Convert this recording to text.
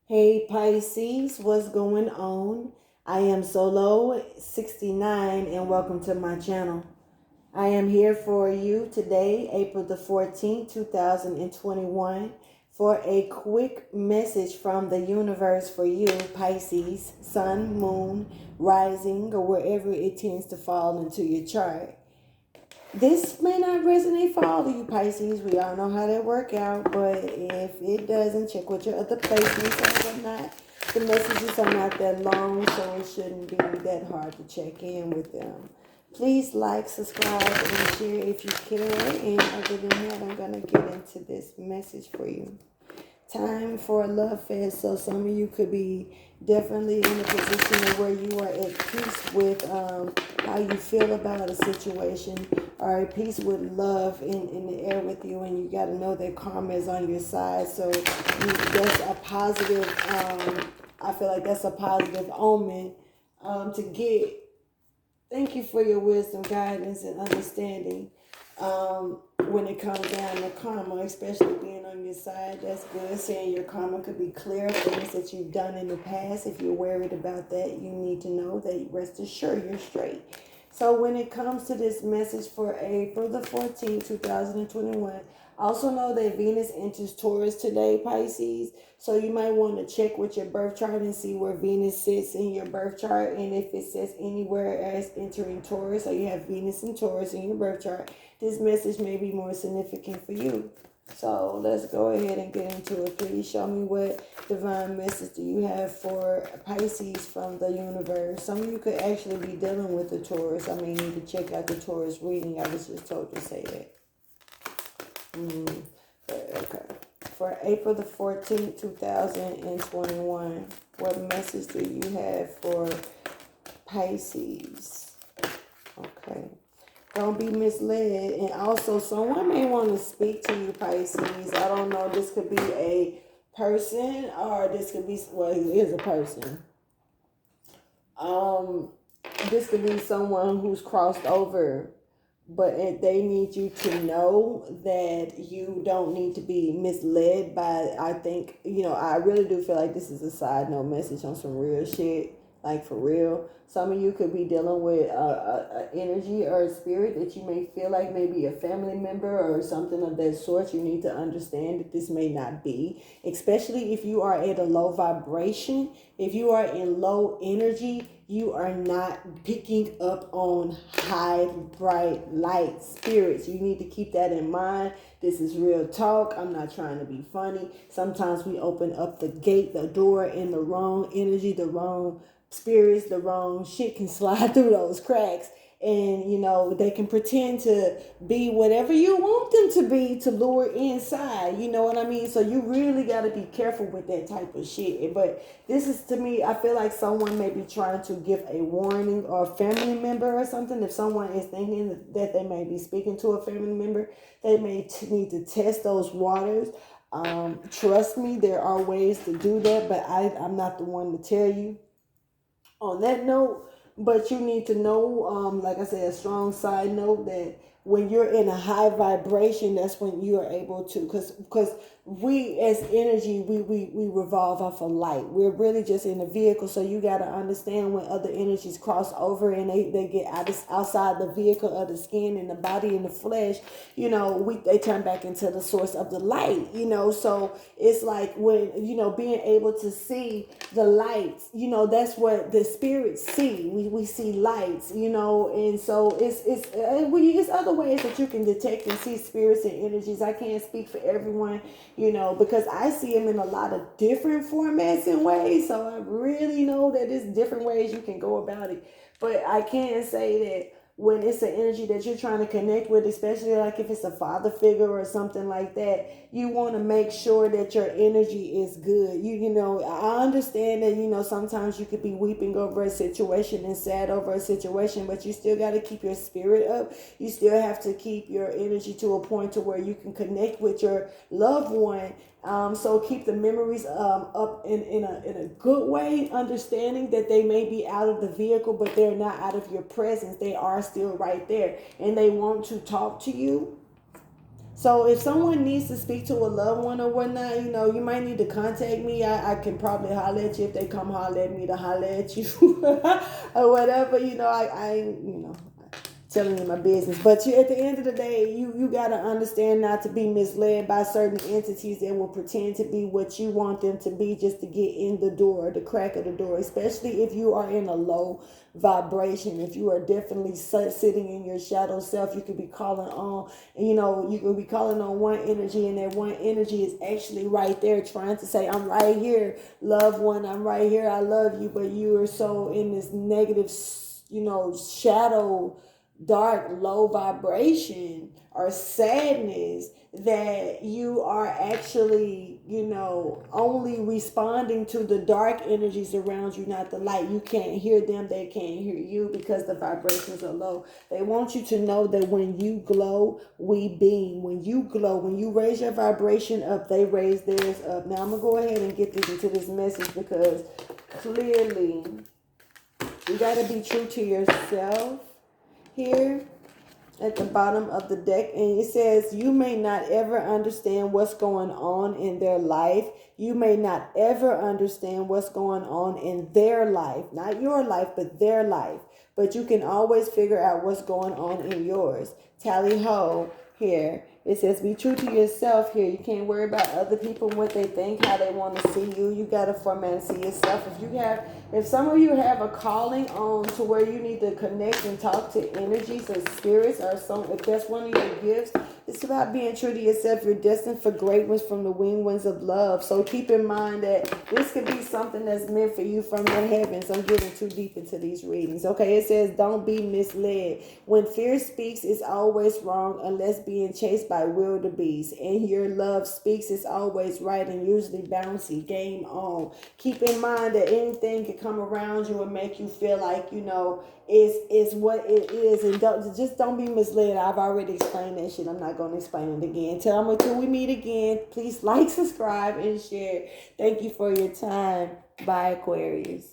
Hey Pisces, what's going on? I am Solo 69 and welcome to my channel. I am here for you today, April the 14th, 2021, for a quick message from the universe for you, Pisces, Sun, Moon, Rising, or wherever it tends to fall into your chart. This may not resonate for all of you Pisces. We all know how that work out, but if it doesn't, check with your other placements or whatnot. The messages are not that long, so it shouldn't be that hard to check in with them. Please like, subscribe, and share if you care. And other than that, I'm going to get into this message for you. Time for a love fest. So some of you could be definitely in a position where you are at peace with how you feel about a situation, or at peace with love in the air with you, and you got to know that karma is on your side. So that's a positive, I feel like that's a positive omen to get. Thank you for your wisdom, guidance, and understanding. When it comes down to karma, especially being on your side, that's good. Saying your karma could be clear, things that you've done in the past. If you're worried about that, you need to know that rest assured you're straight. So when it comes to this message for April the 14th, 2021, also know that Venus enters Taurus today, Pisces. So you might want to check with your birth chart and see where Venus sits in your birth chart. And if it says anywhere as entering Taurus, or you have Venus and Taurus in your birth chart, this message may be more significant for you. So let's go ahead and get into it. Please show me what divine message do you have for Pisces from the universe. Some of you could actually be dealing with the Taurus. I may need to check out the Taurus reading. I was just told to say that. Okay. For April the 14th, 2021, what message do you have for Pisces? Okay. Don't be misled. And also, someone may want to speak to you, Pisces. I don't know. This could be a person, or this could be, well, it is a person. Um, this could be someone who's crossed over, but they need you to know that you don't need to be misled by, I think, I really do feel like this is a side note message on some real shit, like for real. Some of you could be dealing with a energy or a spirit that you may feel like maybe a family member or something of that sort. You need to understand that this may not be, especially if you are at a low vibration. If you are in low energy, you are not picking up on high, bright light spirits. You need to keep that in mind. This is real talk. I'm not trying to be funny. Sometimes we open up the gate, the door, in the wrong energy, the wrong spirits, the wrong shit can slide through those cracks. And they can pretend to be whatever you want them to be to lure inside. You know what I mean? So you really got to be careful with that type of shit. But this is, to me, I feel like someone may be trying to give a warning, or a family member or something. If someone is thinking that they may be speaking to a family member, they may need to test those waters. Trust me, there are ways to do that, but I'm not the one to tell you on that note. But you need to know, like I said, a strong side note, that when you're in a high vibration, that's when you are able to, because we as energy, we revolve off of light. We're really just in a vehicle. So you got to understand, when other energies cross over and they get outside the vehicle of the skin and the body and the flesh, they turn back into the source of the light. So it's like, when being able to see the lights, that's what the spirits see. We see lights, and so it's other ways that you can detect and see spirits and energies. I can't speak for everyone, because I see them in a lot of different formats and ways. So I really know that there's different ways you can go about it. But I can say that when it's an energy that you're trying to connect with, especially like if it's a father figure or something like that, you want to make sure that your energy is good. I understand that, sometimes you could be weeping over a situation and sad over a situation, but you still got to keep your spirit up. You still have to keep your energy to a point to where you can connect with your loved one. So keep the memories up in a good way, understanding that they may be out of the vehicle, but they're not out of your presence. They are still right there, and they want to talk to you. So if someone needs to speak to a loved one or whatnot, you might need to contact me. I can probably holler at you if they come holler at me to holler at you or whatever. Telling you my business. But at the end of the day, you gotta understand not to be misled by certain entities that will pretend to be what you want them to be just to get in the door, the crack of the door. Especially if you are in a low vibration. If you are definitely sitting in your shadow self, you could be calling on, you could be calling on one energy, and that one energy is actually right there trying to say, I'm right here, loved one, I'm right here, I love you. But you are so in this negative, shadow, dark, low vibration or sadness that you are actually, only responding to the dark energies around you, not the light. You can't hear them, they can't hear you because the vibrations are low. They want you to know that when you glow, we beam. When you glow, when you raise your vibration up, they raise theirs up. Now I'm gonna go ahead and get this into this message because clearly you gotta be true to yourself here at the bottom of the deck, and it says you may not ever understand what's going on in their life. You may not ever understand what's going on in their life, not your life, but their life, but you can always figure out what's going on in yours. Tally ho. Here it says be true to yourself. Here you can't worry about other people, what they think, how they want to see you. You got to format and see yourself. If some of you have a calling on to where you need to connect and talk to energies or spirits, or if that's one of your gifts, it's about being true to yourself. You're destined for greatness from the winged ones of love. So keep in mind that this could be something that's meant for you from the heavens. I'm getting too deep into these readings. Okay, it says don't be misled. When fear speaks, it's always wrong unless being chased by wildebeest. And your love speaks, it's always right and usually bouncy. Game on. Keep in mind that anything can come around you and make you feel like, is what it is, and don't be misled. I've already explained that shit. I'm not going to explain it again. Until we meet again, please like, subscribe, and share. Thank you for your time. Bye, Aquarius.